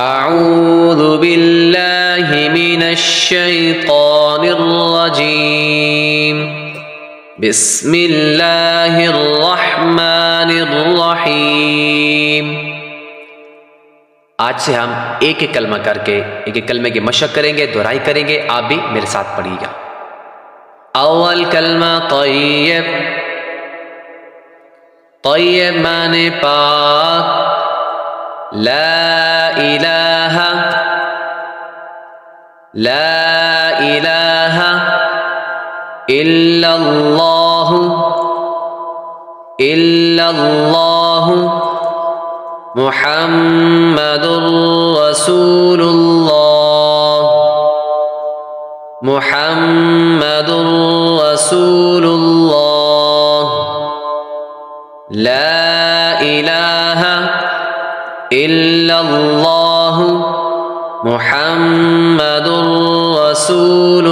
أعوذ بالله من الشيطان الرجيم بسم الله الرحمن الرحيम। आज से हम एक एक कलमा करके एक एक कलमे की मशक करेंगे, दोहराई करेंगे। आप भी मेरे साथ पढ़िएगा। अव्वल कलमा तय्यब। तय्यब माने पाक। ला इलाहा, ला इलाहा इल्लल्लाहु, इल्लल्लाहु मुहम्मदुर रसूलुल्लाह, मुहम्मदुर रसूलुल्लाह। ला इलाहा इल्लल्लाहु मुहम्मदुर रसूलुल्लाह।